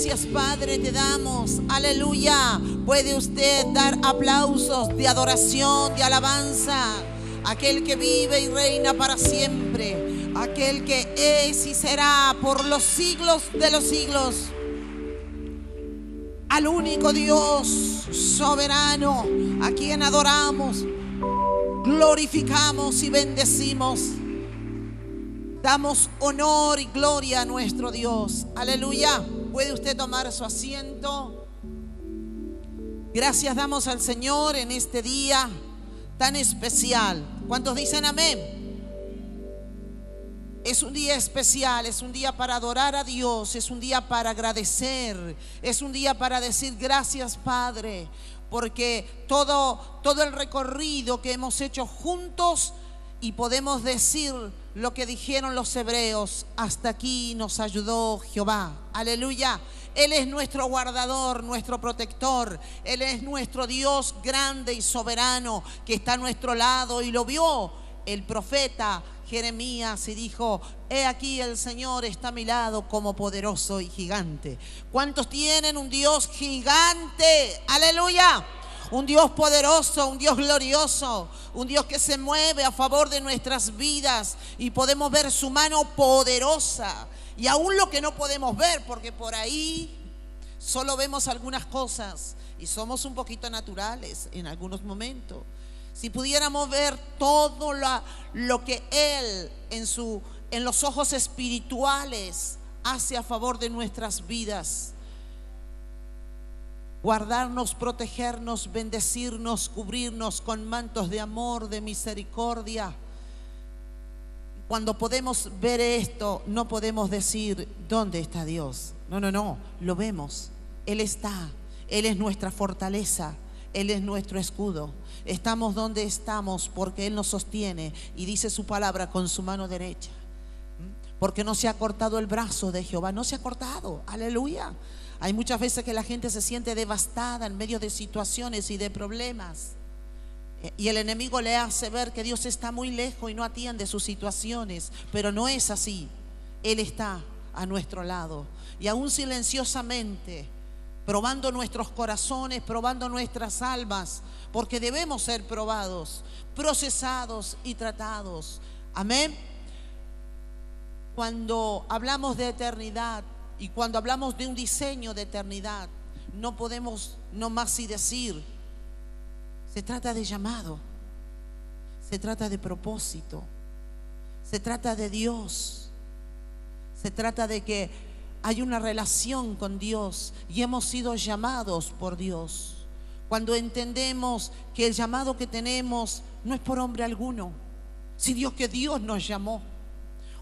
Gracias, Padre, te damos. Aleluya. Puede usted dar aplausos de adoración, de alabanza. Aquel que vive y reina para siempre. Aquel que es y será por los siglos de los siglos. Al único Dios soberano, a quien adoramos, glorificamos y bendecimos. Damos honor y gloria a nuestro Dios. Aleluya. Puede usted tomar su asiento. Gracias damos al Señor en este día tan especial. ¿Cuántos dicen amén? Es un día especial, es un día para adorar a Dios, es un día para agradecer, es un día para decir gracias, Padre, porque todo el recorrido que hemos hecho juntos, y podemos decir lo que dijeron los hebreos: hasta aquí nos ayudó Jehová. Aleluya. Él es nuestro guardador, nuestro protector. Él es nuestro Dios grande y soberano que está a nuestro lado. Y lo vio el profeta Jeremías y dijo: he aquí el Señor está a mi lado como poderoso y gigante. ¿Cuántos tienen un Dios gigante? Aleluya. Un Dios poderoso, un Dios glorioso, un Dios que se mueve a favor de nuestras vidas y podemos ver su mano poderosa. Y aún lo que no podemos ver, porque por ahí solo vemos algunas cosas y somos un poquito naturales en algunos momentos. Si pudiéramos ver todo lo que Él en los ojos espirituales hace a favor de nuestras vidas. Guardarnos, protegernos, bendecirnos, cubrirnos con mantos de amor, de misericordia. Cuando podemos ver esto, no podemos decir: ¿dónde está Dios? No, lo vemos. Él está, Él es nuestra fortaleza, Él es nuestro escudo. Estamos donde estamos porque Él nos sostiene y dice su palabra con su mano derecha. Porque no se ha cortado el brazo de Jehová, no se ha cortado, aleluya. Hay muchas veces que la gente se siente devastada en medio de situaciones y de problemas. Y el enemigo le hace ver que Dios está muy lejos y no atiende sus situaciones. Pero no es así. Él está a nuestro lado. Y aún silenciosamente, probando nuestros corazones, probando nuestras almas. Porque debemos ser probados, procesados y tratados. Amén. Cuando hablamos de eternidad, y cuando hablamos de un diseño de eternidad, no podemos no más y decir: se trata de llamado, se trata de propósito, se trata de Dios, se trata de que hay una relación con Dios y hemos sido llamados por Dios. Cuando entendemos que el llamado que tenemos no es por hombre alguno, sino que Dios nos llamó.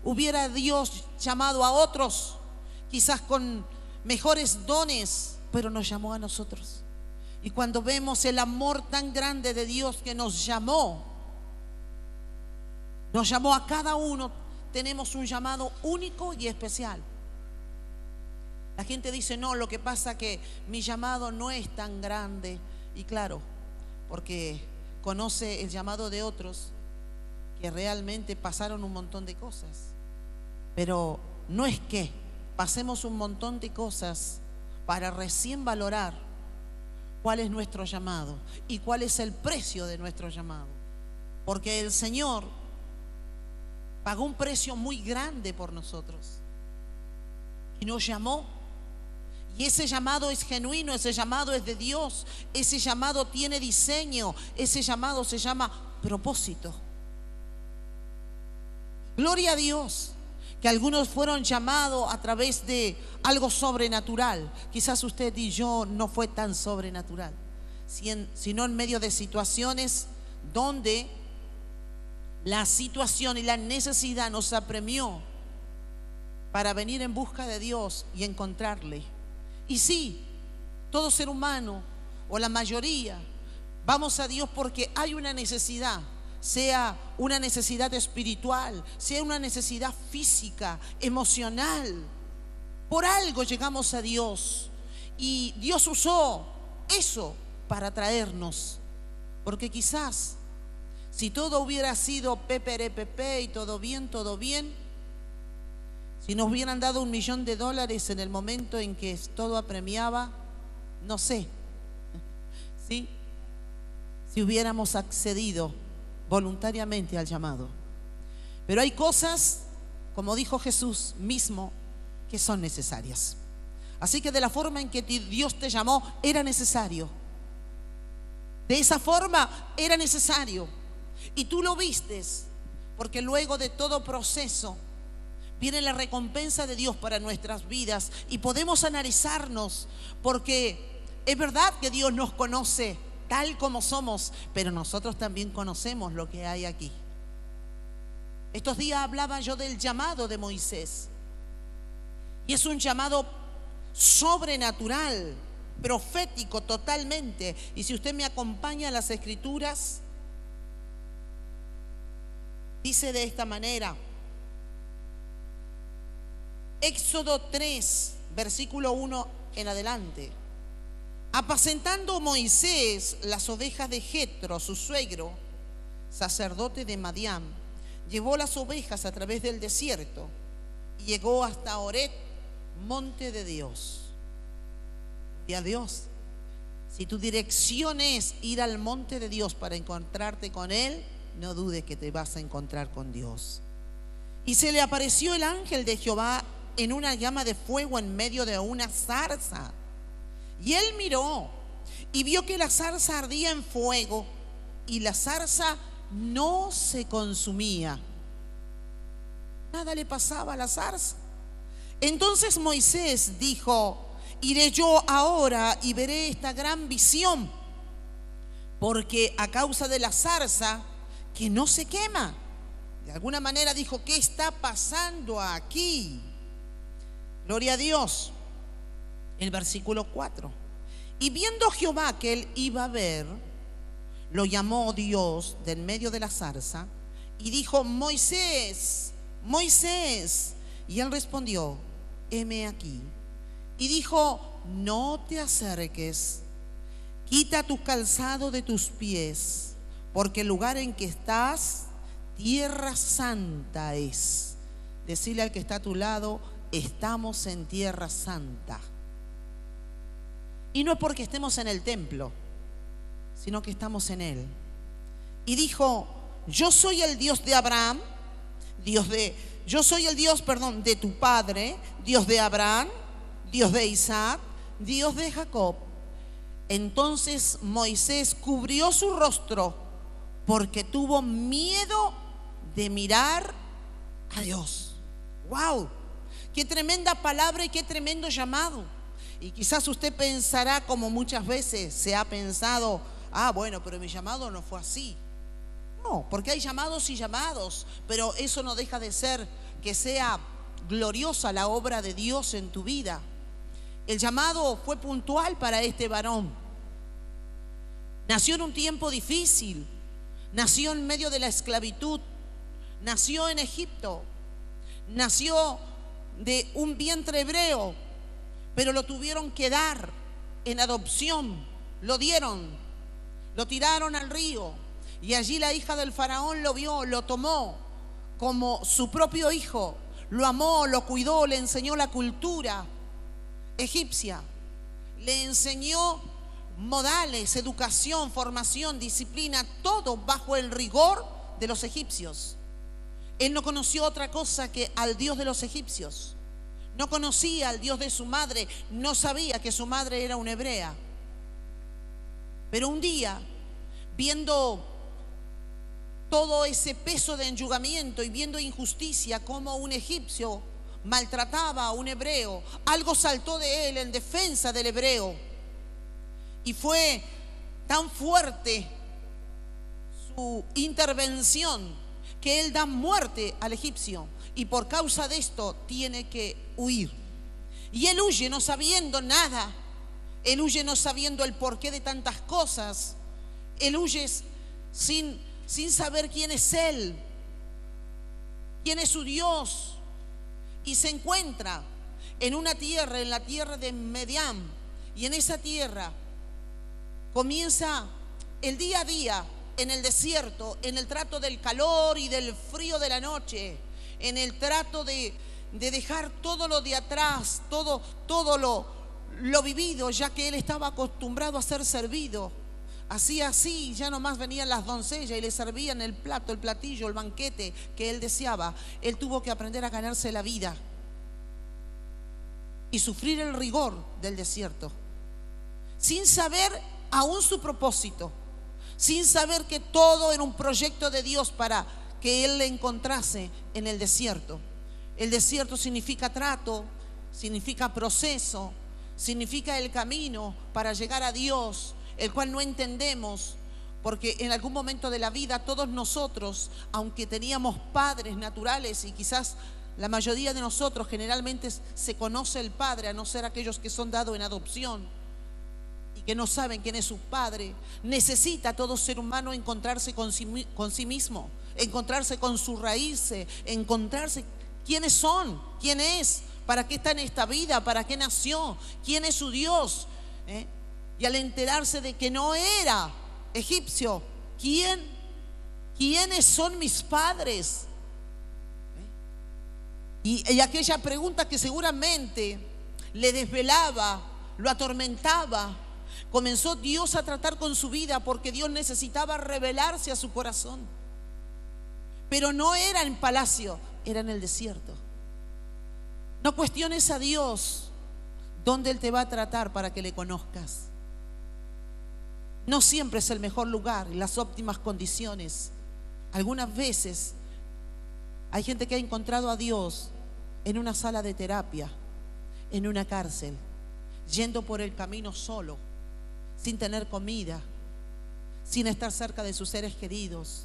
Hubiera Dios llamado a otros, quizás con mejores dones, pero nos llamó a nosotros. Y cuando vemos el amor tan grande de Dios que nos llamó a cada uno, tenemos un llamado único y especial. La gente dice: no, lo que pasa que mi llamado no es tan grande. Y claro, porque conoce el llamado de otros que realmente pasaron un montón de cosas. Pero no es que pasemos un montón de cosas para recién valorar cuál es nuestro llamado y cuál es el precio de nuestro llamado. Porque el Señor pagó un precio muy grande por nosotros y nos llamó. Y ese llamado es genuino, ese llamado es de Dios, ese llamado tiene diseño, ese llamado se llama propósito. Gloria a Dios. Que algunos fueron llamados a través de algo sobrenatural. Quizás usted y yo no fue tan sobrenatural, sino en medio de situaciones donde la situación y la necesidad nos apremió para venir en busca de Dios y encontrarle. Y sí, todo ser humano, o la mayoría, vamos a Dios porque hay una necesidad. Sea una necesidad espiritual, sea una necesidad física, emocional. Por algo llegamos a Dios. Y Dios usó eso para traernos. Porque quizás, si todo hubiera sido peperepepe y todo bien, Si nos hubieran dado $1.000.000 en el momento en que todo apremiaba, no sé, ¿sí? Si hubiéramos accedido voluntariamente al llamado. Pero hay cosas, como dijo Jesús mismo, que son necesarias. Así que de la forma en que Dios te llamó, era necesario. De esa forma era necesario. Y tú lo vistes, porque luego de todo proceso viene la recompensa de Dios para nuestras vidas y podemos analizarnos, porque es verdad que Dios nos conoce tal como somos, pero nosotros también conocemos lo que hay aquí. Estos días hablaba yo del llamado de Moisés, y es un llamado sobrenatural, profético totalmente. Y si usted me acompaña a las Escrituras, dice de esta manera: Éxodo 3, versículo 1 en adelante. Apacentando Moisés las ovejas de Jetro, su suegro, sacerdote de Madián, llevó las ovejas a través del desierto y llegó hasta Horeb, monte de Dios. Y a Dios, si tu dirección es ir al monte de Dios para encontrarte con Él, no dudes que te vas a encontrar con Dios. Y se le apareció el ángel de Jehová en una llama de fuego en medio de una zarza. Y él miró y vio que la zarza ardía en fuego y la zarza no se consumía. Nada le pasaba a la zarza. Entonces Moisés dijo: iré yo ahora y veré esta gran visión, porque a causa de la zarza que no se quema. De alguna manera dijo: ¿qué está pasando aquí? Gloria a Dios. El versículo 4. Y viendo Jehová que él iba a ver, lo llamó Dios del medio de la zarza y dijo: Moisés, Moisés. Y él respondió: heme aquí. Y dijo: no te acerques, quita tu calzado de tus pies, porque el lugar en que estás, tierra santa es. Decirle al que está a tu lado: estamos en tierra santa. Y no es porque estemos en el templo, sino que estamos en él. Y dijo: yo soy el Dios de Abraham, yo soy el Dios, de tu padre, Dios de Abraham, Dios de Isaac, Dios de Jacob. Entonces Moisés cubrió su rostro porque tuvo miedo de mirar a Dios. ¡Wow! ¡Qué tremenda palabra y qué tremendo llamado! Y quizás usted pensará, como muchas veces se ha pensado: bueno, pero mi llamado no fue así. No, porque hay llamados y llamados, pero eso no deja de ser que sea gloriosa la obra de Dios en tu vida. El llamado fue puntual para este varón. Nació en un tiempo difícil, nació en medio de la esclavitud, nació en Egipto, nació de un vientre hebreo, pero lo tuvieron que dar en adopción. Lo dieron, lo tiraron al río, y allí la hija del faraón lo vio, lo tomó como su propio hijo, lo amó, lo cuidó, le enseñó la cultura egipcia, le enseñó modales, educación, formación, disciplina, todo bajo el rigor de los egipcios. Él no conoció otra cosa que al Dios de los egipcios. No conocía al Dios de su madre, no sabía que su madre era una hebrea. Pero un día, viendo todo ese peso de enyugamiento y viendo injusticia, como un egipcio maltrataba a un hebreo, algo saltó de él en defensa del hebreo. Y fue tan fuerte su intervención que él da muerte al egipcio, y por causa de esto tiene que huir. Y él huye no sabiendo nada, él huye no sabiendo el porqué de tantas cosas, él huye sin saber quién es él, quién es su Dios, y se encuentra en una tierra, en la tierra de Madián, y en esa tierra comienza el día a día en el desierto, en el trato del calor y del frío de la noche, en el trato de de dejar todo lo de atrás, todo lo vivido, ya que él estaba acostumbrado a ser servido. Así, ya nomás venían las doncellas y le servían el plato, el platillo, el banquete que él deseaba. Él tuvo que aprender a ganarse la vida y sufrir el rigor del desierto, sin saber aún su propósito, sin saber que todo era un proyecto de Dios para que él le encontrase en el desierto. El desierto significa trato, significa proceso, significa el camino para llegar a Dios, el cual no entendemos, porque en algún momento de la vida todos nosotros, aunque teníamos padres naturales, y quizás la mayoría de nosotros generalmente se conoce el padre, a no ser aquellos que son dados en adopción y que no saben quién es su padre, necesita todo ser humano encontrarse con sí mismo, encontrarse con sus raíces, encontrarse quiénes son, quién es, para qué está en esta vida, para qué nació, quién es su Dios. Y al enterarse de que no era egipcio, ¿quiénes son mis padres? Y aquella pregunta que seguramente le desvelaba, lo atormentaba, comenzó Dios a tratar con su vida, porque Dios necesitaba revelarse a su corazón. Pero no era en palacio, era en el desierto. No cuestiones a Dios dónde Él te va a tratar para que le conozcas. No siempre es el mejor lugar y las óptimas condiciones. Algunas veces hay gente que ha encontrado a Dios en una sala de terapia, en una cárcel, yendo por el camino solo, sin tener comida, sin estar cerca de sus seres queridos,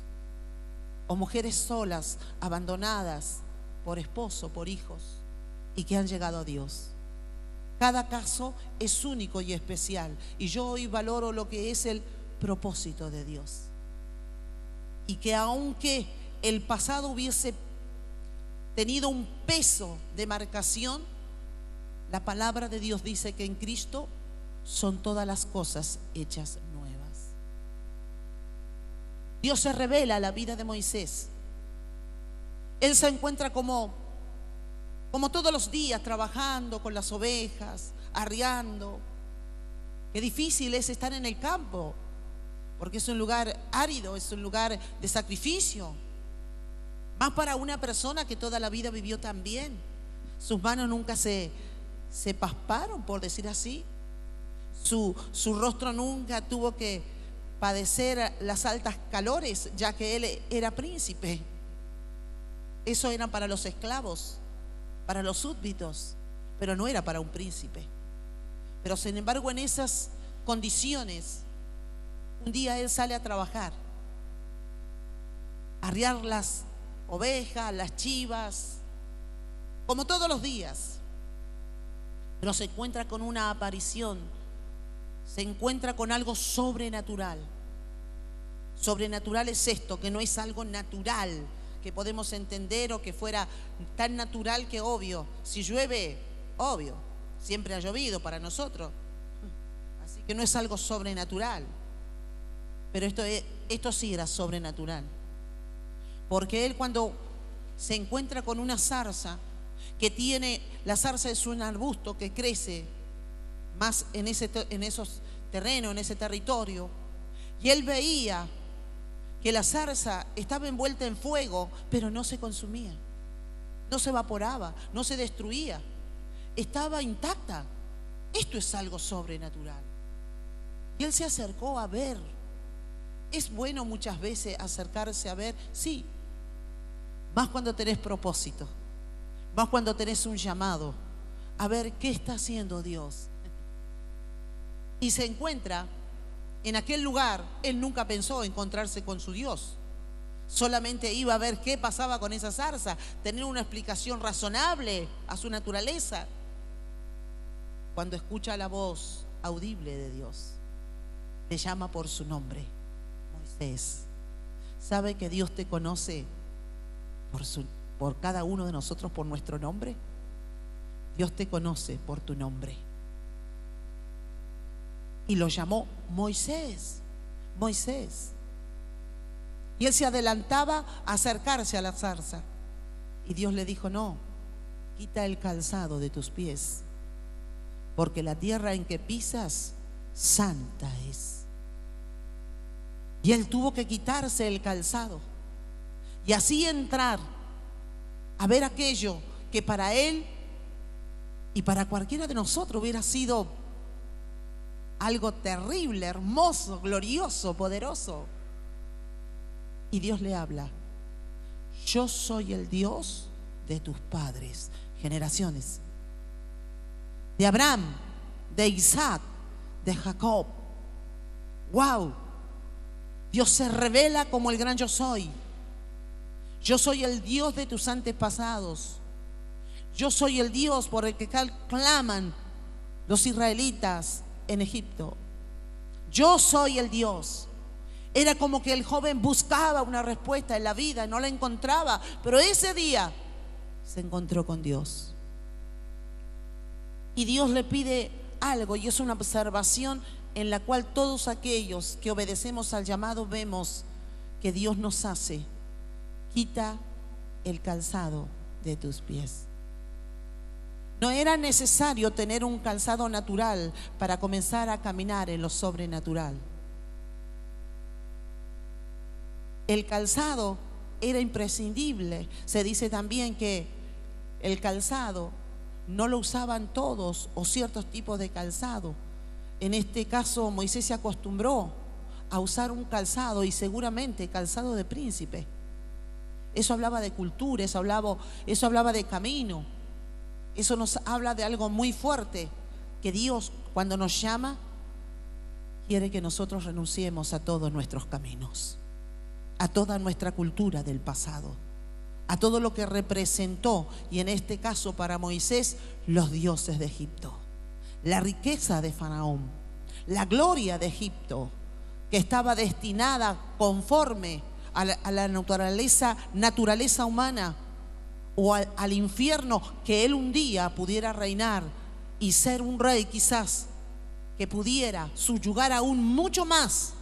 o mujeres solas, abandonadas por esposo, por hijos, y que han llegado a Dios. Cada caso es único y especial, y yo hoy valoro lo que es el propósito de Dios, y que aunque el pasado hubiese tenido un peso de marcación, la palabra de Dios dice que en Cristo son todas las cosas hechas nuevas. Dios se revela a la vida de Moisés. Él se encuentra como todos los días trabajando con las ovejas, arriando. Qué difícil es estar en el campo, porque es un lugar árido, es un lugar de sacrificio. Más para una persona que toda la vida vivió tan bien. Sus manos nunca se pasparon, por decir así. Su rostro nunca tuvo que padecer las altas calores, ya que él era príncipe. Eso era para los esclavos, para los súbditos, pero no era para un príncipe. Pero sin embargo, en esas condiciones, un día él sale a trabajar, a arriar las ovejas, las chivas, como todos los días. Pero se encuentra con una aparición, se encuentra con algo sobrenatural. Sobrenatural es esto, que no es algo natural que podemos entender, o que fuera tan natural que obvio, si llueve, obvio, siempre ha llovido para nosotros, así que no es algo sobrenatural. Pero esto sí era sobrenatural, porque él, cuando se encuentra con una zarza, la zarza es un arbusto que crece más en esos terrenos, en ese territorio, y él veía que la zarza estaba envuelta en fuego, pero no se consumía, no se evaporaba, no se destruía, estaba intacta. Esto es algo sobrenatural. Y él se acercó a ver. Es bueno muchas veces acercarse a ver, sí, más cuando tenés propósito, más cuando tenés un llamado, a ver qué está haciendo Dios. Y se encuentra en aquel lugar. Él nunca pensó encontrarse con su Dios, solamente iba a ver qué pasaba con esa zarza, tener una explicación razonable a su naturaleza. Cuando escucha la voz audible de Dios, le llama por su nombre: Moisés. ¿Sabe que Dios te conoce por cada uno de nosotros por nuestro nombre? Dios te conoce por tu nombre. Y lo llamó Moisés, Moisés. Y él se adelantaba a acercarse a la zarza. Y Dios le dijo: no, quita el calzado de tus pies, porque la tierra en que pisas, santa es. Y él tuvo que quitarse el calzado y así entrar a ver aquello que para él y para cualquiera de nosotros hubiera sido algo terrible, hermoso, glorioso, poderoso. Y Dios le habla: yo soy el Dios de tus padres, generaciones, de Abraham, de Isaac, de Jacob. Wow, Dios se revela como el gran yo soy. Yo soy el Dios de tus antepasados. Yo soy el Dios por el que claman los israelitas en Egipto. Yo soy el Dios. Era como que el joven buscaba una respuesta en la vida, no la encontraba, pero ese día se encontró con Dios. Y Dios le pide algo, y es una observación en la cual todos aquellos que obedecemos al llamado vemos que Dios nos hace: quita el calzado de tus pies. No era necesario tener un calzado natural para comenzar a caminar en lo sobrenatural. El calzado era imprescindible. Se dice también que el calzado no lo usaban todos o ciertos tipos de calzado. En este caso Moisés se acostumbró a usar un calzado, y seguramente calzado de príncipe. Eso hablaba de cultura, eso hablaba de camino. Eso nos habla de algo muy fuerte, que Dios, cuando nos llama, quiere que nosotros renunciemos a todos nuestros caminos, a toda nuestra cultura del pasado, a todo lo que representó, y en este caso para Moisés, los dioses de Egipto, la riqueza de Faraón, la gloria de Egipto, que estaba destinada conforme a la naturaleza humana, o al infierno, que él un día pudiera reinar y ser un rey quizás que pudiera subyugar aún mucho más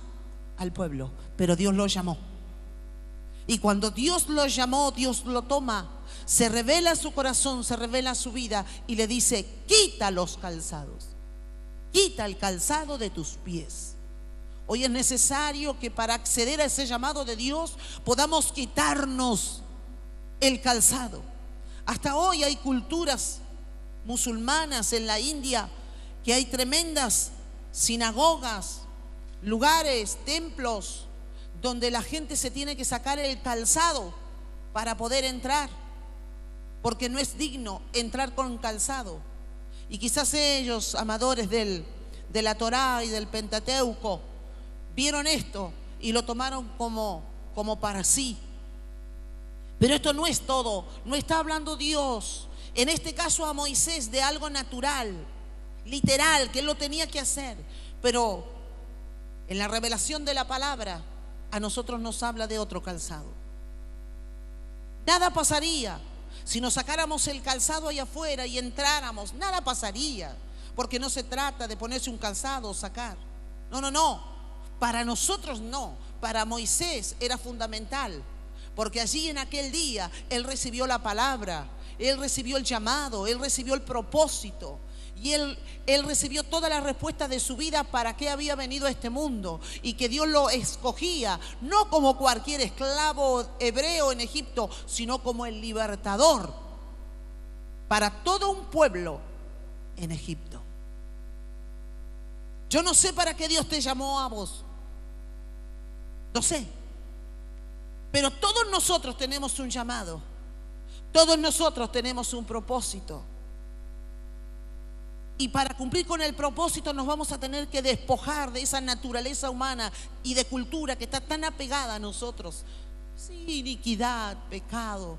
al pueblo. Pero Dios lo llamó, y cuando Dios lo llamó, Dios lo toma, se revela su corazón, se revela su vida, y le dice: quita los calzados, quita el calzado de tus pies. Hoy es necesario que para acceder a ese llamado de Dios podamos quitarnos el calzado. Hasta hoy hay culturas musulmanas en la India que hay tremendas sinagogas, lugares, templos donde la gente se tiene que sacar el calzado para poder entrar, porque no es digno entrar con calzado. Y quizás ellos, amadores de la Torá y del Pentateuco, vieron esto y lo tomaron como para sí. Pero esto no es todo. No está hablando Dios, en este caso a Moisés, de algo natural, literal, que él lo tenía que hacer. Pero en la revelación de la palabra, a nosotros nos habla de otro calzado. Nada pasaría si nos sacáramos el calzado allá afuera y entráramos. Nada pasaría, porque no se trata de ponerse un calzado o sacar. No. Para nosotros no. Para Moisés era fundamental, porque allí en aquel día él recibió la palabra, él recibió el llamado, él recibió el propósito, y él recibió todas las respuestas de su vida para qué había venido a este mundo, y que Dios lo escogía no como cualquier esclavo hebreo en Egipto, sino como el libertador para todo un pueblo en Egipto. Yo no sé para qué Dios te llamó a vos, no sé, pero todos nosotros tenemos un llamado, todos nosotros tenemos un propósito. Y para cumplir con el propósito nos vamos a tener que despojar de esa naturaleza humana y de cultura que está tan apegada a nosotros. Sí, iniquidad, pecado.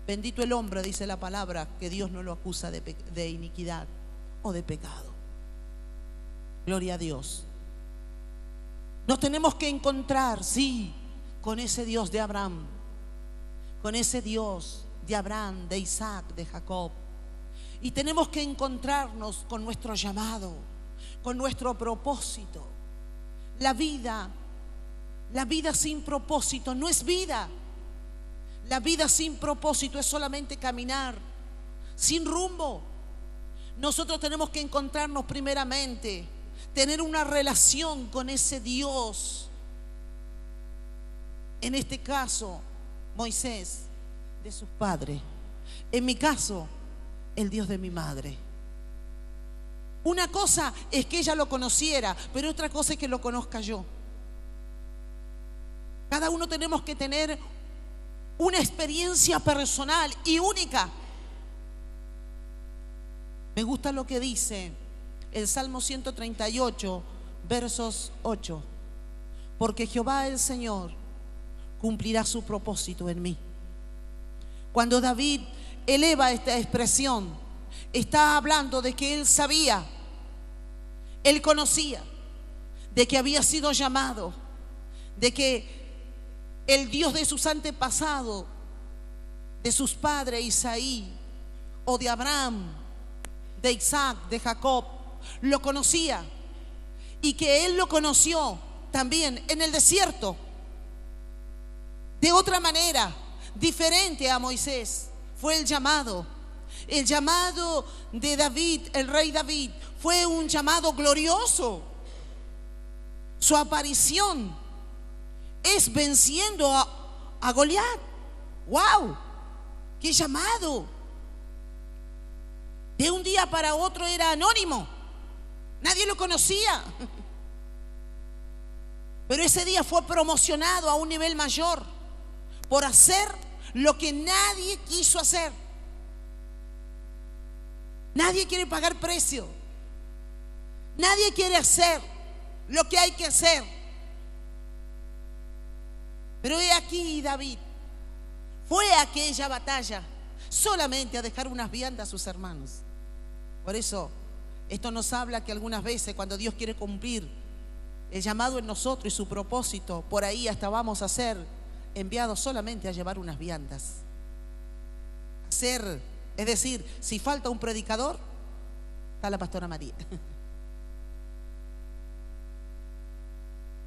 Bendito el hombre, dice la palabra, que Dios no lo acusa de iniquidad o de pecado. Gloria a Dios. Nos tenemos que encontrar, sí, con ese Dios de Abraham, con ese Dios de Abraham, de Isaac, de Jacob. Y tenemos que encontrarnos con nuestro llamado, con nuestro propósito. La vida sin propósito no es vida. La vida sin propósito es solamente caminar sin rumbo. Nosotros tenemos que encontrarnos primeramente, tener una relación con ese Dios. En este caso, Moisés, de sus padres. En mi caso, el Dios de mi madre. Una cosa es que ella lo conociera, pero otra cosa es que lo conozca yo. Cada uno tenemos que tener una experiencia personal y única. Me gusta lo que dice el Salmo 138, versos 8. Porque Jehová el Señor cumplirá su propósito en mí. Cuando David eleva esta expresión, está hablando de que él sabía, él conocía, de que había sido llamado, de que el Dios de sus antepasados, de sus padres Isaí, o de Abraham, de Isaac, de Jacob, lo conocía, y que él lo conoció también en el desierto, de otra manera, diferente a Moisés. Fue el llamado de David, el rey David, fue un llamado glorioso. Su aparición es venciendo a Goliat. ¡Wow! ¡Qué llamado! De un día para otro era anónimo, nadie lo conocía, pero ese día fue promocionado a un nivel mayor por hacer lo que nadie quiso hacer. Nadie quiere pagar precio, nadie quiere hacer lo que hay que hacer. Pero he aquí, David fue a aquella batalla solamente a dejar unas viandas a sus hermanos. Por eso esto nos habla que algunas veces cuando Dios quiere cumplir el llamado en nosotros y su propósito, por ahí hasta vamos a ser enviados solamente a llevar unas viandas. Es decir, si falta un predicador, está la pastora María.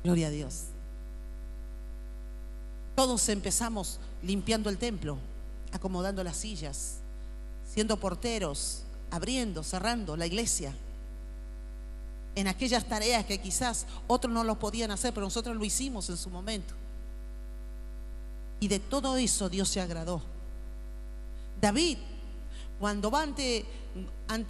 Gloria a Dios. Todos empezamos limpiando el templo, acomodando las sillas, siendo porteros, abriendo, cerrando la iglesia. En aquellas tareas que quizás otros no lo podían hacer, pero nosotros lo hicimos en su momento. Y de todo eso Dios se agradó. David, cuando va ante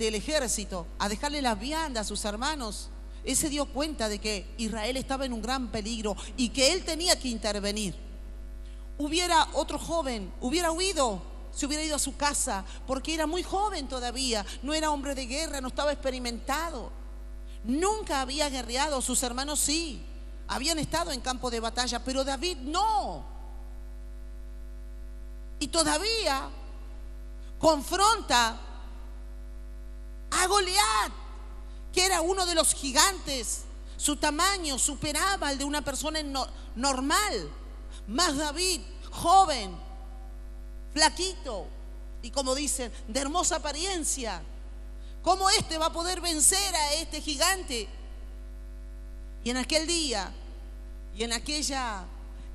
el ejército a dejarle las viandas a sus hermanos, él se dio cuenta de que Israel estaba en un gran peligro y que él tenía que intervenir. Hubiera otro joven, hubiera huido, se hubiera ido a su casa, porque era muy joven todavía, no era hombre de guerra, no estaba experimentado, nunca había guerreado. Sus hermanos sí, habían estado en campo de batalla, pero David no. Y todavía confronta a Goliat, que era uno de los gigantes. Su tamaño superaba al de una persona normal. Más David, joven, flaquito y, como dicen, de hermosa apariencia. ¿Cómo este va a poder vencer a este gigante? Y en aquel día y en aquella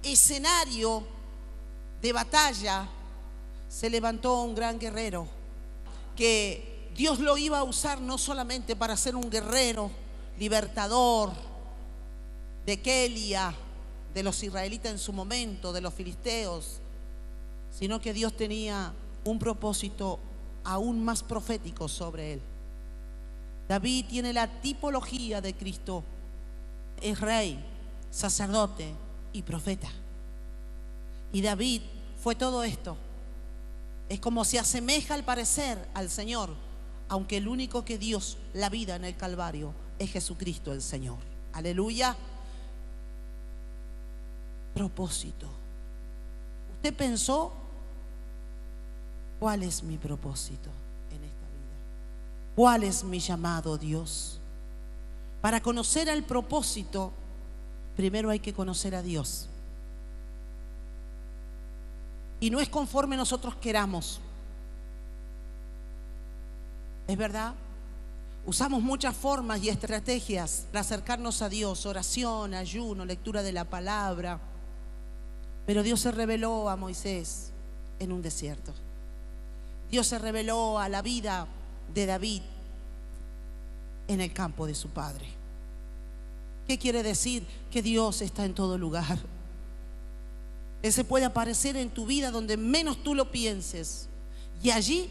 escenario de batalla se levantó un gran guerrero que Dios lo iba a usar no solamente para ser un guerrero libertador de Keila, de los israelitas en su momento, de los filisteos, sino que Dios tenía un propósito aún más profético sobre él. David tiene la tipología de Cristo, es rey, sacerdote y profeta. Y David fue todo esto. Es como se asemeja al parecer al Señor, aunque el único que dio la vida en el Calvario es Jesucristo el Señor. Aleluya. Propósito. ¿Usted pensó cuál es mi propósito en esta vida? ¿Cuál es mi llamado, Dios? Para conocer el propósito, primero hay que conocer a Dios. Y no es conforme nosotros queramos. ¿Es verdad? Usamos muchas formas y estrategias para acercarnos a Dios: oración, ayuno, lectura de la palabra. Pero Dios se reveló a Moisés en un desierto. Dios se reveló a la vida de David en el campo de su padre. ¿Qué quiere decir? Que Dios está en todo lugar. Él se puede aparecer en tu vida donde menos tú lo pienses, y allí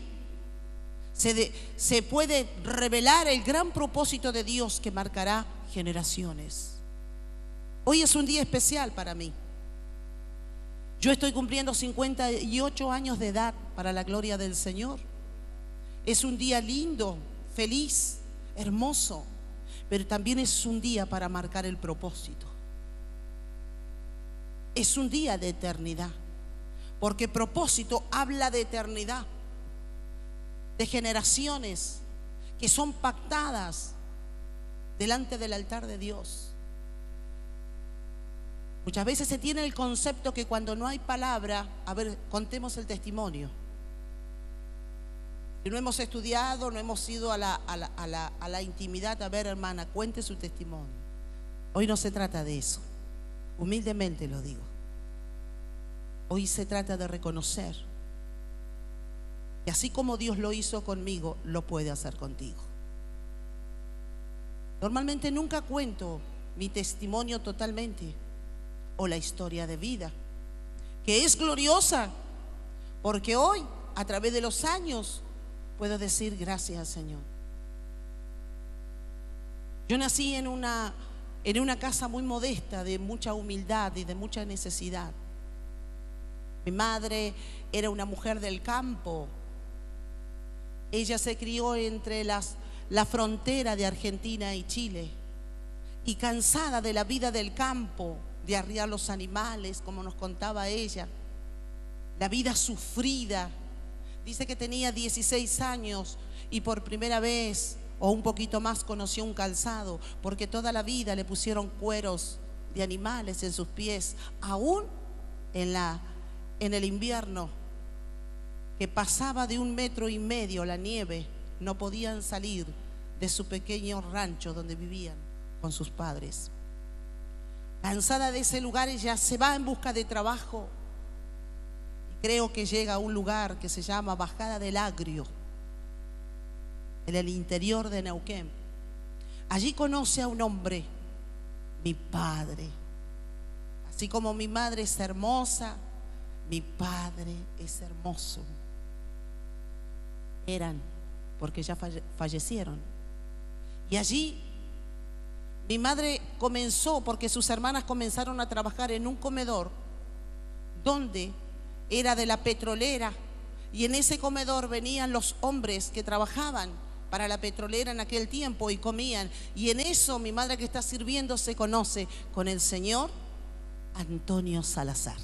se puede revelar el gran propósito de Dios que marcará generaciones. Hoy es un día especial para mí. Yo estoy cumpliendo 58 años de edad, para la gloria del Señor. Es un día lindo, feliz, hermoso, pero también es un día para marcar el propósito. Es un día de eternidad, porque propósito habla de eternidad, de generaciones que son pactadas delante del altar de Dios. Muchas veces se tiene el concepto que cuando no hay palabra, a ver, contemos el testimonio. Si no hemos estudiado, no hemos ido a la intimidad, a ver, hermana, cuente su testimonio. Hoy no se trata de eso, humildemente lo digo. Hoy se trata de reconocer que así como Dios lo hizo conmigo, lo puede hacer contigo. Normalmente nunca cuento mi testimonio totalmente, o la historia de vida, que es gloriosa, porque hoy, a través de los años, puedo decir gracias, Señor. Yo nací en una casa muy modesta, de mucha humildad y de mucha necesidad. Mi madre era una mujer del campo. Ella se crió entre la frontera de Argentina y Chile, y cansada de la vida del campo, de arriar los animales, como nos contaba ella, la vida sufrida. Dice que tenía 16 años y por primera vez, o un poquito más, conoció un calzado, porque toda la vida le pusieron cueros de animales en sus pies, aún en el invierno, que pasaba de 1,5 metros la nieve. No podían salir de su pequeño rancho donde vivían con sus padres. Cansada de ese lugar, ella se va en busca de trabajo, y creo que llega a un lugar que se llama Bajada del Agrio, en el interior de Neuquén. Allí conoce a un hombre, mi padre. Así como mi madre es hermosa, mi padre es hermoso. Eran, porque ya fallecieron. Y allí mi madre comenzó, porque sus hermanas comenzaron a trabajar en un comedor donde era de la petrolera, y en ese comedor venían los hombres que trabajaban para la petrolera en aquel tiempo y comían. Y en eso mi madre, que está sirviendo, se conoce con el señor Antonio Salazar.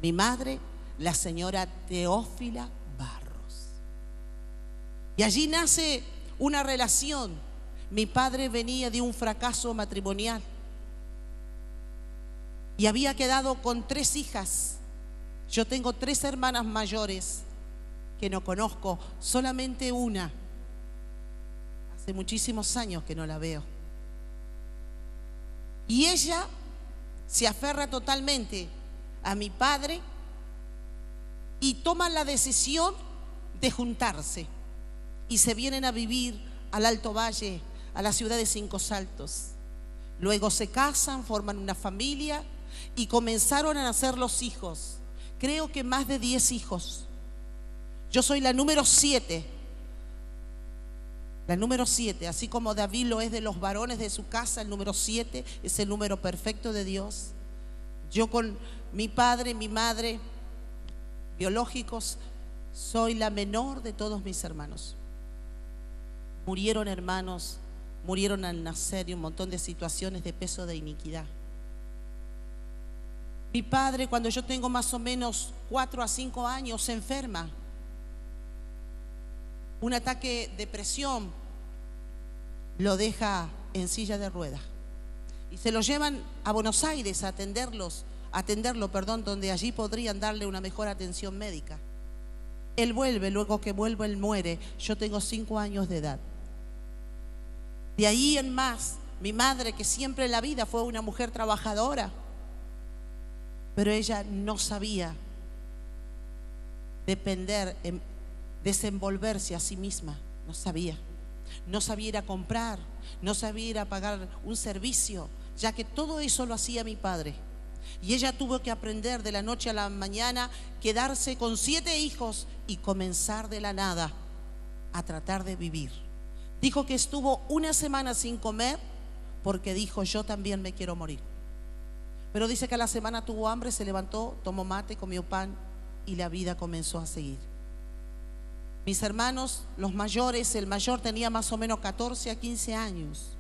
Mi madre, la señora Teófila Barros. Y allí nace una relación. Mi padre venía de un fracaso matrimonial y había quedado con 3 hijas. Yo tengo 3 hermanas mayores que no conozco, solamente una. Hace muchísimos años que no la veo. Y ella se aferra totalmente a mi padre y toman la decisión de juntarse y se vienen a vivir al Alto Valle, a la ciudad de Cinco Saltos. Luego se casan, forman una familia y comenzaron a nacer los hijos. Creo que más de 10 hijos. Yo soy la número 7. La número 7, así como David lo es de los varones de su casa, el número 7 es el número perfecto de Dios. Yo, con mi padre y mi madre biológicos, soy la menor de todos mis hermanos. Murieron hermanos, murieron al nacer, y un montón de situaciones de peso de iniquidad. Mi padre, cuando yo tengo más o menos 4 a 5 años, se enferma. Un ataque de presión lo deja en silla de ruedas. Y se lo llevan a Buenos Aires a atenderlo, donde allí podrían darle una mejor atención médica. Él vuelve, luego que vuelve él muere. Yo tengo 5 años de edad. De ahí en más, mi madre, que siempre en la vida fue una mujer trabajadora, pero ella no sabía depender desenvolverse a sí misma. No sabía. No sabía ir a comprar, no sabía ir a pagar un servicio, ya que todo eso lo hacía mi padre. Y ella tuvo que aprender de la noche a la mañana, quedarse con 7 hijos y comenzar de la nada a tratar de vivir. Dijo que estuvo una semana sin comer porque dijo: yo también me quiero morir. Pero dice que a la semana tuvo hambre, se levantó, tomó mate, comió pan y la vida comenzó a seguir. Mis hermanos, los mayores, el mayor tenía más o menos 14 a 15 años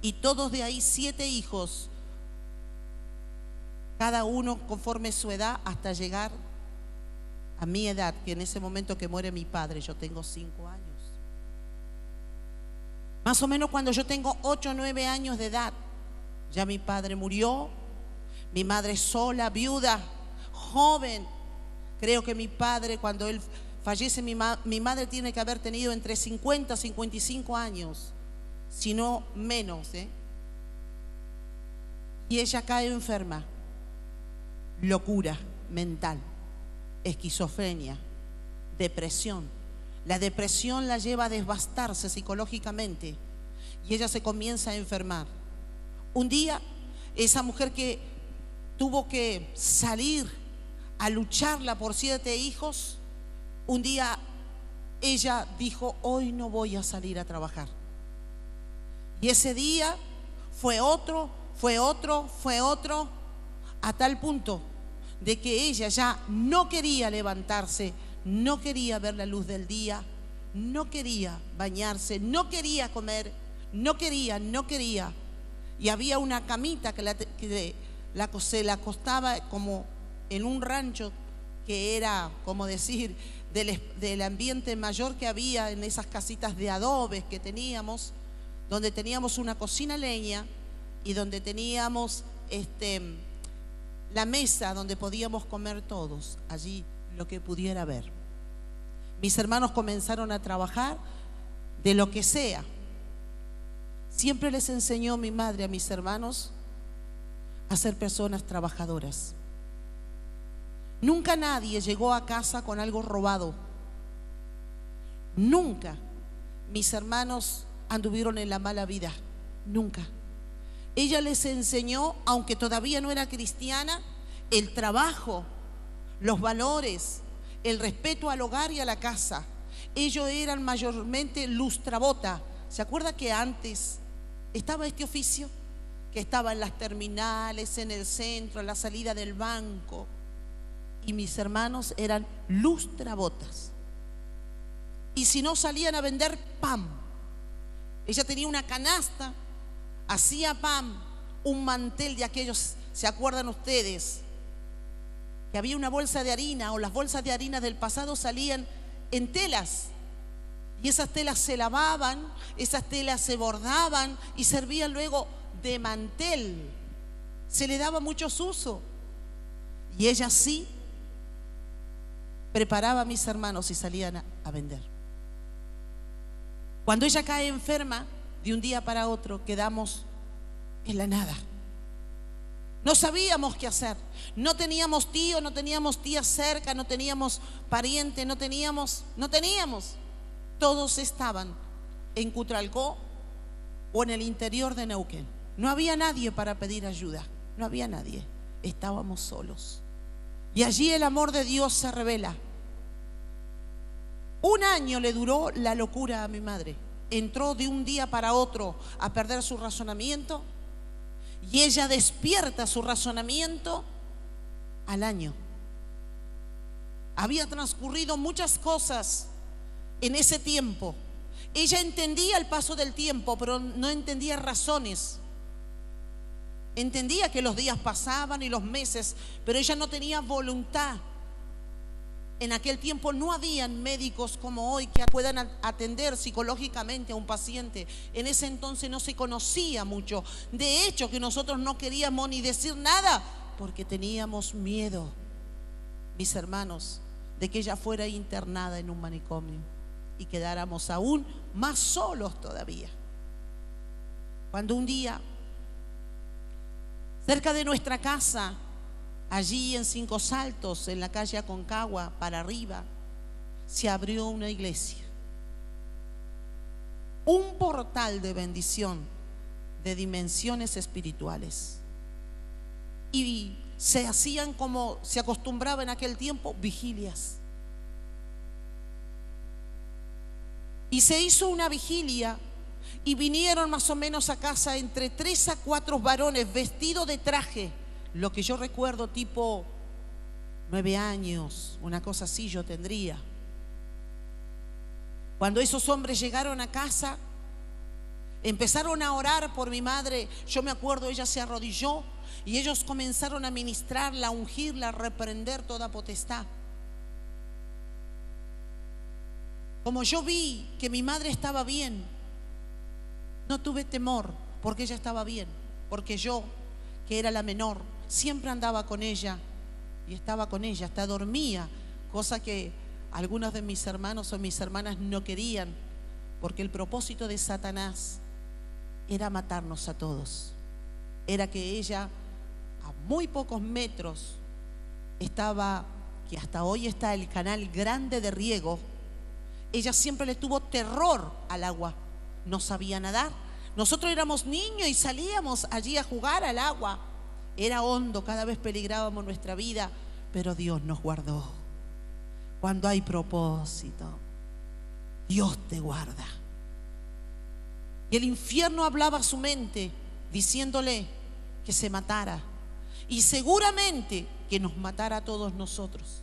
y todos de ahí 7 hijos, cada uno conforme su edad, hasta llegar a mi edad, que en ese momento que muere mi padre, yo tengo 5 años. Más o menos cuando yo tengo 8 o 9 años de edad, ya mi padre murió, mi madre sola, viuda, joven. Creo que mi padre, cuando él fallece, mi madre tiene que haber tenido entre 50 y 55 años, si no menos, Y ella cae enferma. Locura mental, esquizofrenia, depresión. La depresión la lleva a devastarse psicológicamente y ella se comienza a enfermar. Un día, esa mujer que tuvo que salir a lucharla por 7 hijos, un día ella dijo: hoy no voy a salir a trabajar. Y ese día fue otro, a tal punto de que ella ya no quería levantarse, no quería ver la luz del día, no quería bañarse, no quería comer, no quería. Y había una camita que se la acostaba como en un rancho, que era, como decir, del ambiente mayor que había en esas casitas de adobes que teníamos, donde teníamos una cocina a leña y donde teníamos la mesa donde podíamos comer todos, allí lo que pudiera haber. Mis hermanos comenzaron a trabajar de lo que sea. Siempre les enseñó mi madre a mis hermanos a ser personas trabajadoras. Nunca nadie llegó a casa con algo robado. Nunca mis hermanos anduvieron en la mala vida. Nunca. Ella les enseñó, aunque todavía no era cristiana, el trabajo, los valores, el respeto al hogar y a la casa. Ellos eran mayormente lustrabota. ¿Se acuerda que antes estaba este oficio? Que estaba en las terminales, en el centro, en la salida del banco. Y mis hermanos eran lustrabotas. Y si no, salían a vender pan. Ella tenía una canasta, hacía pan, un mantel de aquellos, ¿se acuerdan ustedes? Que había una bolsa de harina, o las bolsas de harina del pasado salían en telas. Y esas telas se lavaban, esas telas se bordaban y servían luego de mantel. Se le daba mucho uso. Y ella sí preparaba a mis hermanos y salían a vender. Cuando ella cae enferma, de un día para otro quedamos en la nada. No sabíamos qué hacer. No teníamos tío, no teníamos tía cerca, no teníamos pariente, no teníamos. Todos estaban en Cutralcó o en el interior de Neuquén. No había nadie para pedir ayuda. No había nadie. Estábamos solos. Y allí el amor de Dios se revela. 1 año le duró la locura a mi madre. Entró de un día para otro a perder su razonamiento. Y ella despierta su razonamiento al año. Había transcurrido muchas cosas en ese tiempo. Ella entendía el paso del tiempo, pero no entendía razones. Entendía que los días pasaban y los meses, pero ella no tenía voluntad. En aquel tiempo no habían médicos como hoy que puedan atender psicológicamente a un paciente. En ese entonces no se conocía mucho. De hecho, que nosotros no queríamos ni decir nada porque teníamos miedo, mis hermanos, de que ella fuera internada en un manicomio y quedáramos aún más solos todavía. Cuando un día, cerca de nuestra casa, allí en 5 Saltos, en la calle Aconcagua, para arriba, se abrió una iglesia, un portal de bendición de dimensiones espirituales. Y se hacían, como se acostumbraba en aquel tiempo, vigilias. Y se hizo una vigilia y vinieron más o menos a casa entre 3 a 4 varones vestidos de traje, lo que yo recuerdo tipo 9 años, una cosa así yo tendría. Cuando esos hombres llegaron a casa, empezaron a orar por mi madre. Yo me acuerdo, ella se arrodilló y ellos comenzaron a ministrarla, a ungirla, a reprender toda potestad. Como yo vi que mi madre estaba bien, no tuve temor, porque ella estaba bien, porque yo, que era la menor, siempre andaba con ella y estaba con ella, hasta dormía, cosa que algunos de mis hermanos o mis hermanas no querían, porque el propósito de Satanás era matarnos a todos. Era que ella, a muy pocos metros, estaba, que hasta hoy está el canal grande de riego. Ella siempre le tuvo terror al agua, no sabía nadar. Nosotros éramos niños y salíamos allí a jugar al agua. Era hondo, cada vez peligrábamos nuestra vida, pero Dios nos guardó. Cuando hay propósito, Dios te guarda. Y el infierno hablaba a su mente, diciéndole que se matara, y seguramente que nos matara a todos nosotros.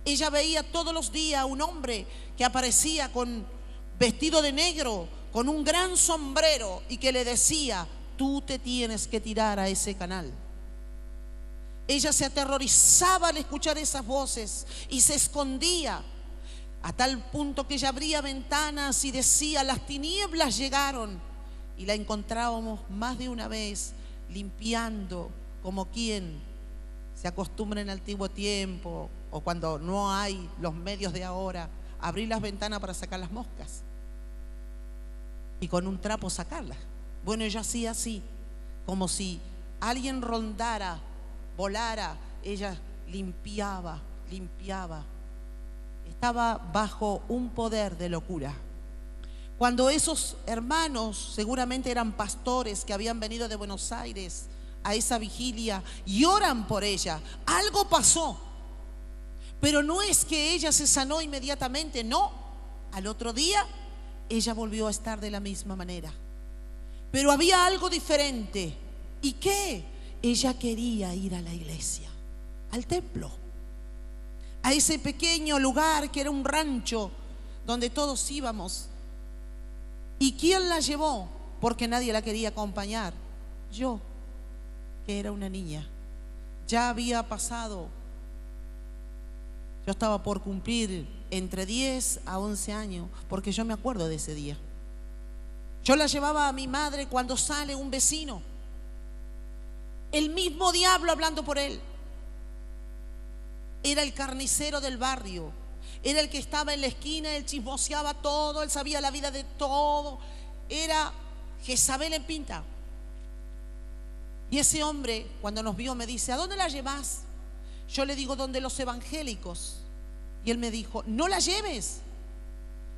Ella veía todos los días a un hombre que aparecía con vestido de negro, con un gran sombrero, y que le decía: tú te tienes que tirar a ese canal. Ella se aterrorizaba al escuchar esas voces y se escondía, a tal punto que ella abría ventanas y decía: las tinieblas llegaron. Y la encontrábamos más de una vez limpiando, como quien se acostumbra en el antiguo tiempo, o cuando no hay los medios de ahora, abrir las ventanas para sacar las moscas y con un trapo sacarlas. Bueno, ella hacía así, como si alguien rondara, volara, ella limpiaba. Estaba bajo un poder de locura. Cuando esos hermanos, seguramente eran pastores que habían venido de Buenos Aires a esa vigilia, y oran por ella, algo pasó. Pero no es que ella se sanó inmediatamente, no. Al otro día ella volvió a estar de la misma manera. Pero había algo diferente. ¿Y qué? Ella quería ir a la iglesia, al templo, a ese pequeño lugar que era un rancho donde todos íbamos. ¿Y quién la llevó? Porque nadie la quería acompañar. Yo, que era una niña. Ya había pasado, yo estaba por cumplir entre 10 a 11 años, porque yo me acuerdo de ese día. Yo la llevaba a mi madre cuando sale un vecino, el mismo diablo hablando por él. Era el carnicero del barrio, era el que estaba en la esquina, él chismoseaba todo, él sabía la vida de todo, era Jezabel en pinta. Y ese hombre, cuando nos vio, me dice: ¿a dónde la llevas? Yo le digo: donde los evangélicos. Y él me dijo: no la lleves,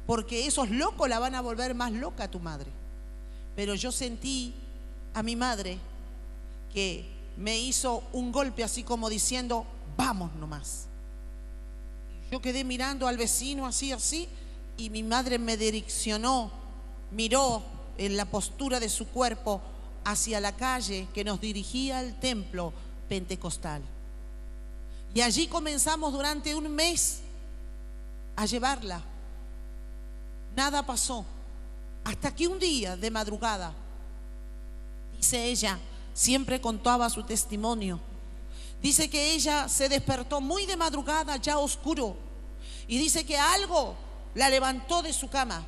porque esos locos la van a volver más loca a tu madre. Pero yo sentí a mi madre que me hizo un golpe, así como diciendo: vamos nomás. Yo quedé mirando al vecino así, y mi madre me direccionó, miró en la postura de su cuerpo hacia la calle que nos dirigía al templo pentecostal. Y allí comenzamos durante un mes a llevarla. Nada pasó, hasta que un día de madrugada, dice ella, siempre contaba su testimonio, dice que ella se despertó muy de madrugada, ya oscuro, y dice que algo la levantó de su cama.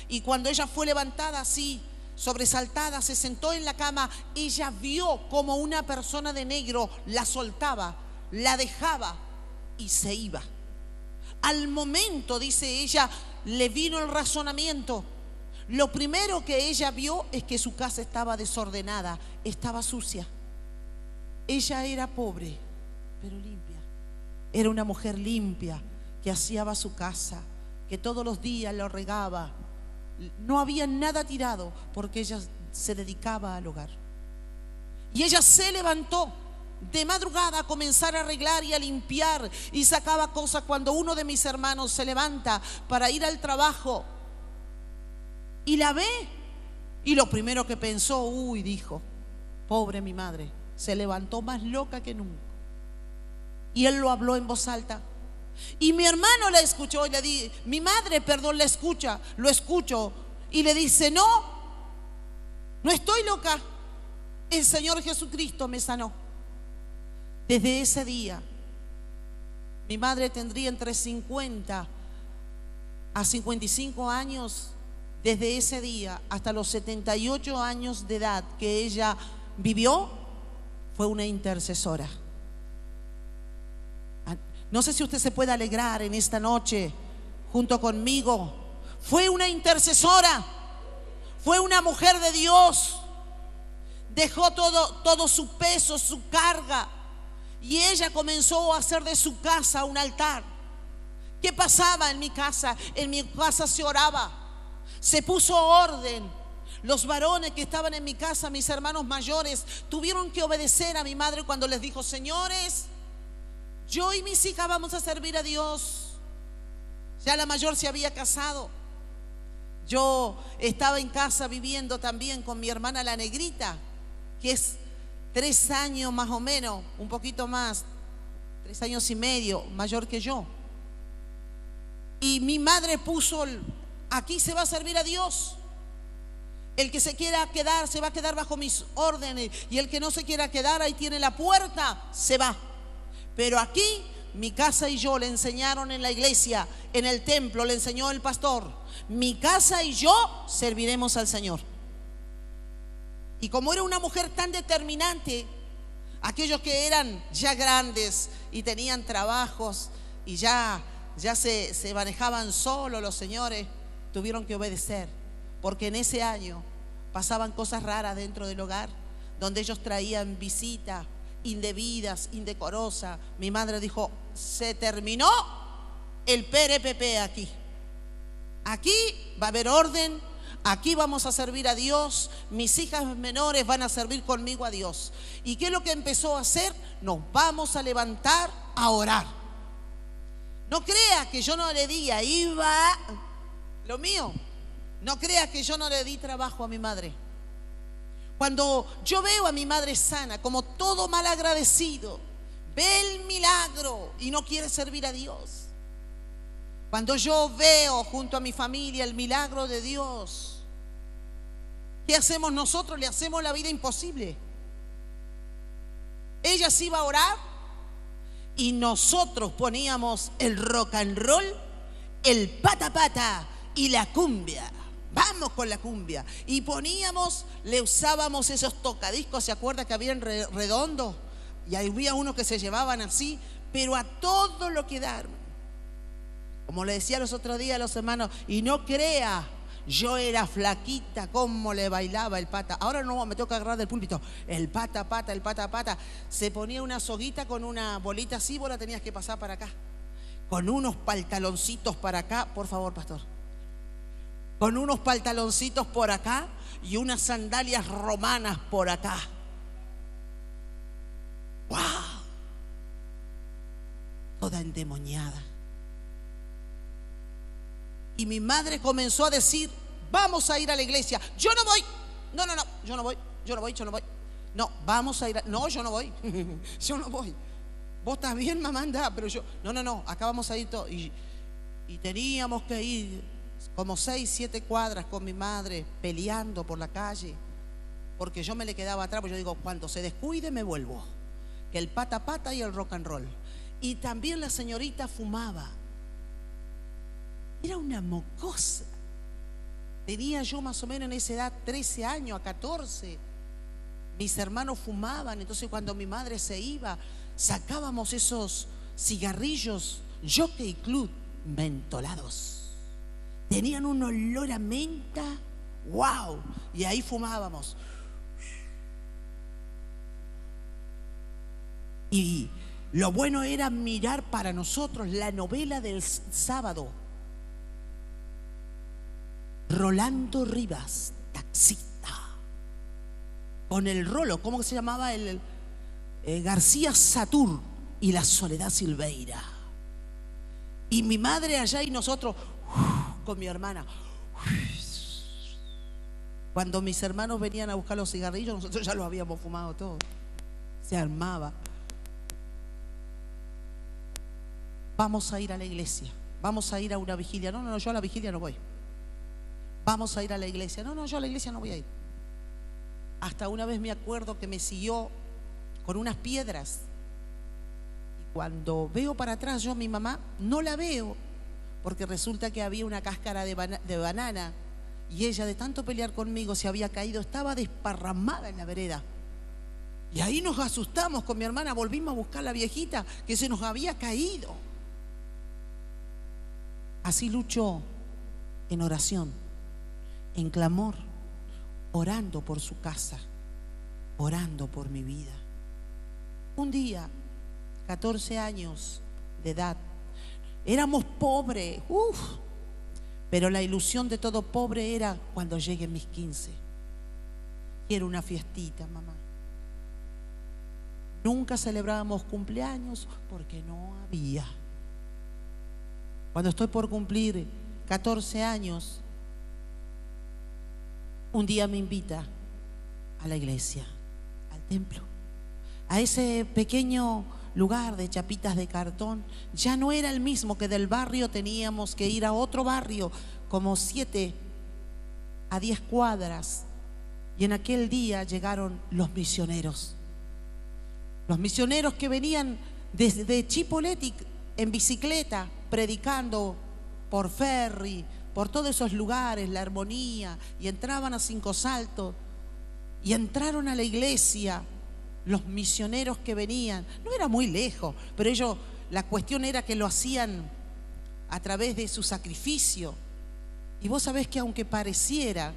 Y cuando ella fue levantada así, sobresaltada, se sentó en la cama, ella vio como una persona de negro la soltaba, la dejaba y se iba. Al momento, dice ella, le vino el razonamiento. Lo primero que ella vio es que su casa estaba desordenada, estaba sucia. Ella era pobre, pero limpia. Era una mujer limpia, que aseaba su casa, que todos los días lo regaba. No había nada tirado porque ella se dedicaba al hogar. Y ella se levantó de madrugada a comenzar a arreglar y a limpiar, y sacaba cosas. Cuando uno de mis hermanos se levanta para ir al trabajo y la ve, y lo primero que pensó, dijo, pobre mi madre, se levantó más loca que nunca. Y él lo habló en voz alta. Y mi hermano la escuchó y le di, mi madre, perdón, la escucha, lo escucho, y le dice, no estoy loca, el Señor Jesucristo me sanó. Desde ese día, mi madre tendría entre 50 a 55 años. Desde ese día hasta los 78 años de edad que ella vivió, fue una intercesora. No sé si usted se puede alegrar en esta noche junto conmigo. Fue una intercesora, fue una mujer de Dios. Dejó todo su peso, su carga, y ella comenzó a hacer de su casa un altar. ¿Qué pasaba en mi casa? En mi casa se oraba, se puso orden. Los varones que estaban en mi casa, mis hermanos mayores, tuvieron que obedecer a mi madre cuando les dijo, señores, yo y mis hijas vamos a servir a Dios. Ya la mayor se había casado. Yo estaba en casa viviendo también con mi hermana la negrita, que es 3 años más o menos, un poquito más, 3 años y medio mayor que yo. Y mi madre puso, aquí se va a servir a Dios. El que se quiera quedar, se va a quedar bajo mis órdenes. Y el que no se quiera quedar, ahí tiene la puerta, se va. Pero aquí, mi casa y yo, le enseñaron en la iglesia, en el templo, le enseñó el pastor, mi casa y yo serviremos al Señor. Y como era una mujer tan determinante, aquellos que eran ya grandes y tenían trabajos y ya se manejaban solos, los señores tuvieron que obedecer, porque en ese año pasaban cosas raras dentro del hogar, donde ellos traían visitas indebidas, indecorosas. Mi madre dijo, se terminó el PRPP aquí. Aquí va a haber orden. Aquí vamos a servir a Dios. Mis hijas menores van a servir conmigo a Dios. ¿Y qué es lo que empezó a hacer? Nos vamos a levantar a orar. No crea que yo no le di, ahí va lo mío. No crea que yo no le di trabajo a mi madre. Cuando yo veo a mi madre sana, como todo malagradecido, ve el milagro y no quiere servir a Dios. Cuando yo veo junto a mi familia el milagro de Dios, ¿qué hacemos nosotros? Le hacemos la vida imposible. Ella se iba a orar y nosotros poníamos el rock and roll, el pata pata y la cumbia. Vamos con la cumbia. Y poníamos, le usábamos esos tocadiscos, ¿se acuerda que habían redondos? Y había unos que se llevaban así, pero a todo lo que dar. Como le decía los otros días a los hermanos, y no crea, yo era flaquita, cómo le bailaba el pata. Ahora no, me tengo que agarrar del púlpito. El pata pata, el pata pata. Se ponía una soguita con una bolita así, vos la tenías que pasar para acá. Con unos pantaloncitos para acá, por favor, pastor. Con unos pantaloncitos por acá y unas sandalias romanas por acá. ¡Wow! Toda endemoniada. Y mi madre comenzó a decir, vamos a ir a la iglesia. Yo no voy. No, yo no voy. No, vamos a ir no, yo no voy. Yo no voy. Vos estás bien, mamá, anda, pero yo, no, acá vamos a ir todos. Y teníamos que ir como 6, 7 cuadras con mi madre peleando por la calle, porque yo me le quedaba atrás, porque yo digo, cuando se descuide me vuelvo. Que el pata pata y el rock and roll. Y también la señorita fumaba. Era una mocosa. Tenía yo más o menos en esa edad 13 años a 14. Mis hermanos fumaban, entonces cuando mi madre se iba, sacábamos esos cigarrillos Jockey Club mentolados. Tenían un olor a menta, wow, y ahí fumábamos. Y Lo bueno era mirar para nosotros la novela del sábado. Rolando Rivas, taxista. Con el Rolo, ¿cómo se llamaba? García Satur y la Soledad Silveira. Y mi madre allá y nosotros con mi hermana. Cuando mis hermanos venían a buscar los cigarrillos, nosotros ya los habíamos fumado todos. Se armaba. Vamos a ir a la iglesia. Vamos a ir a una vigilia. No, yo a la vigilia no voy. Vamos a ir a la iglesia. No, yo a la iglesia no voy a ir. Hasta una vez me acuerdo que me siguió con unas piedras. Y cuando veo para atrás, yo a mi mamá no la veo, porque resulta que había una cáscara de banana y ella, de tanto pelear conmigo, se había caído, estaba desparramada en la vereda. Y ahí nos asustamos con mi hermana, volvimos a buscar a la viejita que se nos había caído. Así luchó en oración, en clamor, orando por su casa, orando por mi vida. Un día, 14 años de edad, éramos pobres, pero la ilusión de todo pobre era cuando lleguen mis 15. Quiero una fiestita, mamá. Nunca celebrábamos cumpleaños porque no había. Cuando estoy por cumplir 14 años, un día me invita a la iglesia, al templo, a ese pequeño lugar de chapitas de cartón. Ya no era el mismo que del barrio, teníamos que ir a otro barrio, como 7 a 10 cuadras. Y en aquel día llegaron los misioneros. Los misioneros que venían desde Chipoleti en bicicleta, predicando por ferry, por todos esos lugares, La Armonía, y entraban a Cinco Saltos, y entraron a la iglesia. Los misioneros que venían, no era muy lejos, pero ellos, la cuestión era que lo hacían a través de su sacrificio. Y vos sabés que aunque pareciera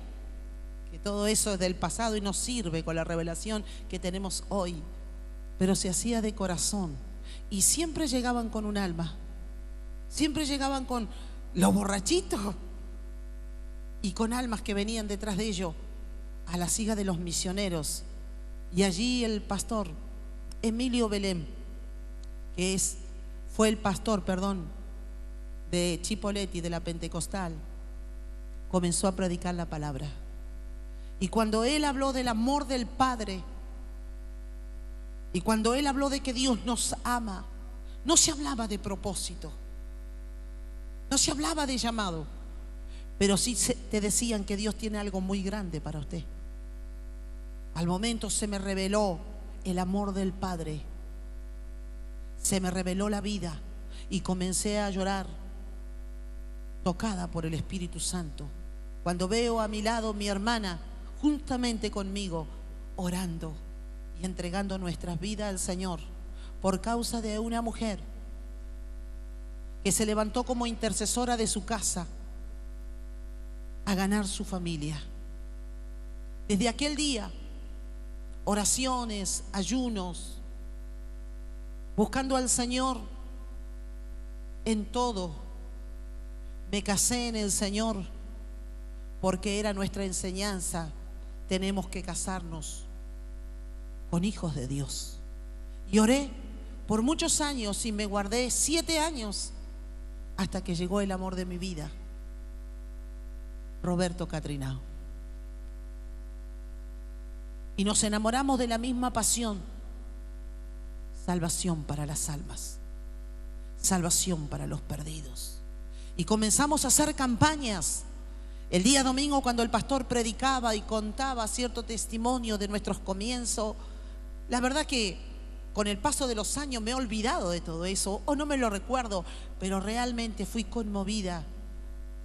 que todo eso es del pasado y no sirve con la revelación que tenemos hoy, pero se hacía de corazón. Y siempre llegaban con un alma, siempre llegaban con los borrachitos y con almas que venían detrás de ellos a la siga de los misioneros. Y allí el pastor Emilio Belén, que fue el pastor de Chipoleti, de la Pentecostal, comenzó a predicar la palabra. Y cuando él habló del amor del Padre, y cuando él habló de que Dios nos ama, no se hablaba de propósito, no se hablaba de llamado, pero sí te decían que Dios tiene algo muy grande para usted. Al momento se me reveló el amor del Padre, se me reveló la vida y comencé a llorar, tocada por el Espíritu Santo, cuando veo a mi lado mi hermana juntamente conmigo orando y entregando nuestras vidas al Señor por causa de una mujer que se levantó como intercesora de su casa a ganar su familia. Desde aquel día, oraciones, ayunos, buscando al Señor en todo. Me casé en el Señor porque era nuestra enseñanza. Tenemos que casarnos con hijos de Dios. Y oré por muchos años y me guardé 7 años hasta que llegó el amor de mi vida, Roberto Catrinao. Y nos enamoramos de la misma pasión: salvación para las almas, salvación para los perdidos. Y comenzamos a hacer campañas. El día domingo, cuando el pastor predicaba y contaba cierto testimonio de nuestros comienzos, la verdad que con el paso de los años me he olvidado de todo eso, o no me lo recuerdo, pero realmente fui conmovida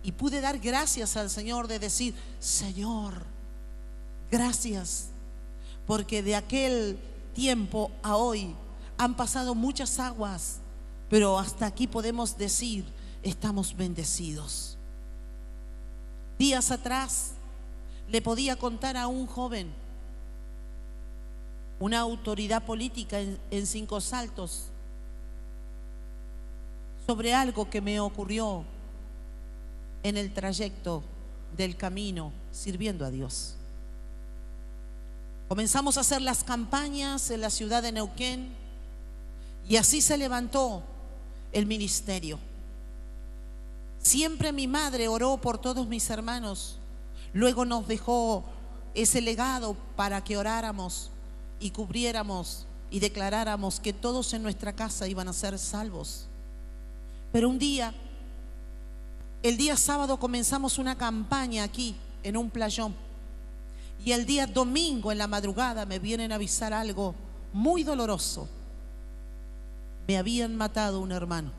y pude dar gracias al Señor, de decir: Señor, gracias, porque de aquel tiempo a hoy han pasado muchas aguas, pero hasta aquí podemos decir: estamos bendecidos. Días atrás le podía contar a un joven, una autoridad política en Cinco Saltos, sobre algo que me ocurrió en el trayecto del camino sirviendo a Dios. Comenzamos a hacer las campañas en la ciudad de Neuquén y así se levantó el ministerio. Siempre mi madre oró por todos mis hermanos. Luego nos dejó ese legado para que oráramos y cubriéramos y declaráramos que todos en nuestra casa iban a ser salvos. Pero un día, el día sábado, comenzamos una campaña aquí en un playón. Y el día domingo en la madrugada me vienen a avisar algo muy doloroso. Me habían matado un hermano.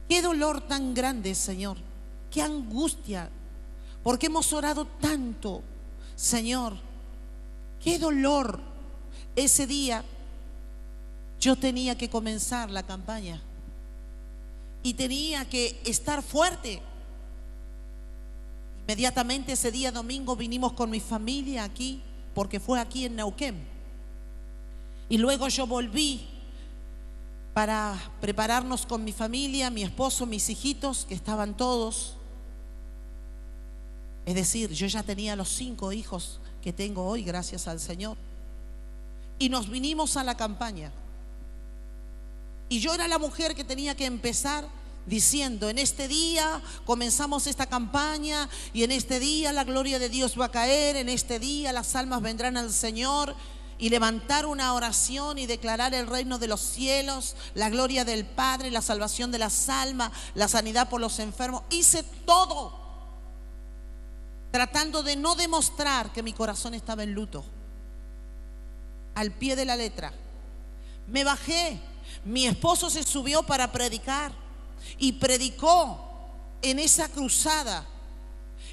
Qué dolor tan grande, Señor. Qué angustia. Porque hemos orado tanto, Señor. Qué dolor. Ese día yo tenía que comenzar la campaña y tenía que estar fuerte. Inmediatamente ese día domingo vinimos con mi familia aquí, porque fue aquí en Neuquén. Y luego yo volví para prepararnos con mi familia, mi esposo, mis hijitos, que estaban todos. Es decir, yo ya tenía los 5 hijos que tengo hoy, gracias al Señor. Y nos vinimos a la campaña. Y yo era la mujer que tenía que empezar diciendo: en este día comenzamos esta campaña y en este día la gloria de Dios va a caer, en este día las almas vendrán al Señor, y levantar una oración y declarar el reino de los cielos, la gloria del Padre, la salvación de las almas, la sanidad por los enfermos. Hice todo tratando de no demostrar que mi corazón estaba en luto, al pie de la letra. Me bajé, mi esposo se subió para predicar y predicó en esa cruzada.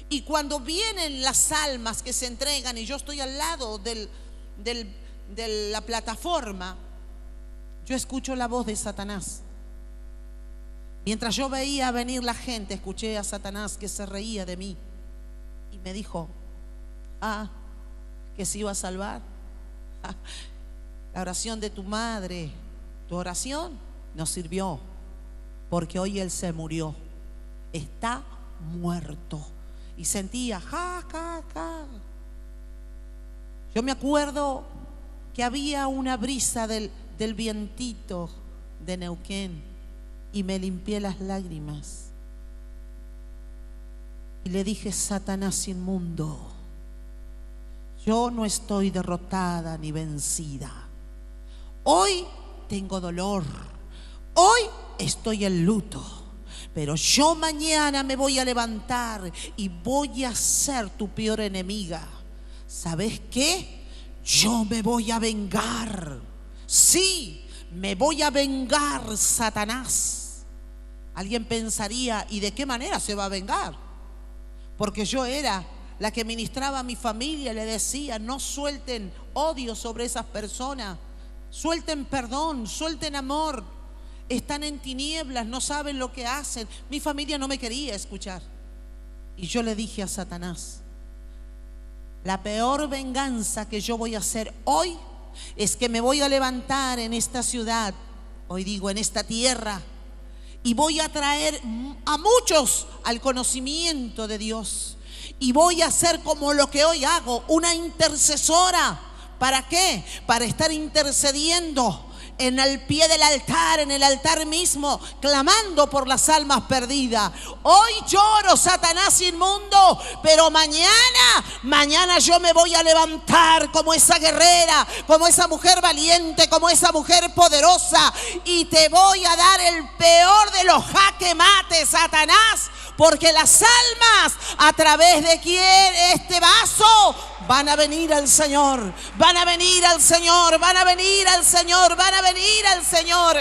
Y cuando vienen las almas que se entregan y yo estoy al lado de la plataforma, yo escucho la voz de Satanás. Mientras yo veía venir la gente, escuché a Satanás que se reía de mí y me dijo: que se iba a salvar. La oración de tu madre, tu oración no sirvió, porque hoy él se murió, está muerto. Y sentía Yo me acuerdo que había una brisa del vientito de Neuquén y me limpié las lágrimas y le dije: Satanás inmundo, yo no estoy derrotada ni vencida. Hoy tengo dolor, hoy estoy en luto, pero yo mañana me voy a levantar y voy a ser tu peor enemiga. ¿Sabes qué? Yo me voy a vengar. Sí, me voy a vengar, Satanás. Alguien pensaría: ¿y de qué manera se va a vengar? Porque yo era la que ministraba a mi familia, le decía: no suelten odio sobre esas personas, suelten perdón, suelten amor. Están en tinieblas, no saben lo que hacen. Mi familia no me quería escuchar. Y yo le dije a Satanás: la peor venganza que yo voy a hacer hoy es que me voy a levantar en esta ciudad, hoy digo en esta tierra, y voy a traer a muchos al conocimiento de Dios. Y voy a hacer como lo que hoy hago, una intercesora. ¿Para qué? Para estar intercediendo en el pie del altar, en el altar mismo, clamando por las almas perdidas. Hoy lloro, Satanás inmundo, pero mañana yo me voy a levantar como esa guerrera, como esa mujer valiente, como esa mujer poderosa, y te voy a dar el peor de los jaque mate, Satanás. Porque las almas, a través de quien este vaso, van a venir al Señor, van a venir al Señor, van a venir al Señor, van a venir al Señor.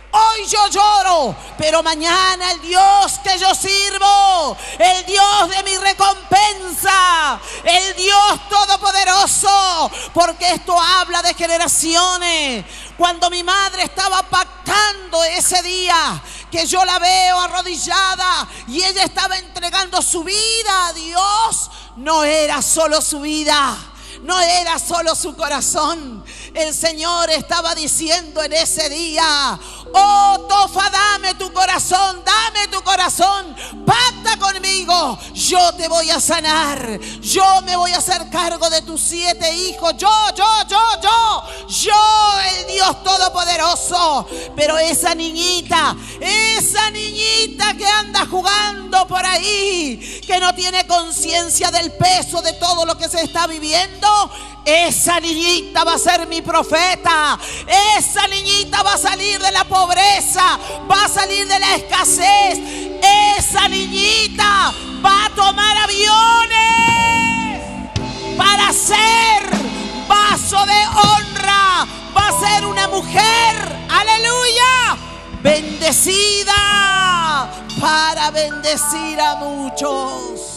Hoy yo lloro, pero mañana el Dios que yo sirvo, el Dios de mi recompensa, el Dios todopoderoso, porque esto habla de generaciones. Cuando mi madre estaba pactando ese día, que yo la veo arrodillada y ella estaba entregando su vida a Dios, no era solo su vida, no era solo su corazón, El Señor estaba diciendo en ese día: oh Tofa, dame tu corazón, pacta conmigo, yo te voy a sanar, yo me voy a hacer cargo de tus 7 hijos, yo, el Dios Todopoderoso. Pero esa niñita que anda jugando por ahí, que no tiene conciencia del peso de todo lo que se está viviendo, esa niñita va a ser mi profeta. Esa niñita va a salir de la pobreza, va a salir de la escasez. Esa niñita va a tomar aviones para ser vaso de honra. Va a ser una mujer, aleluya, bendecida para bendecir a muchos.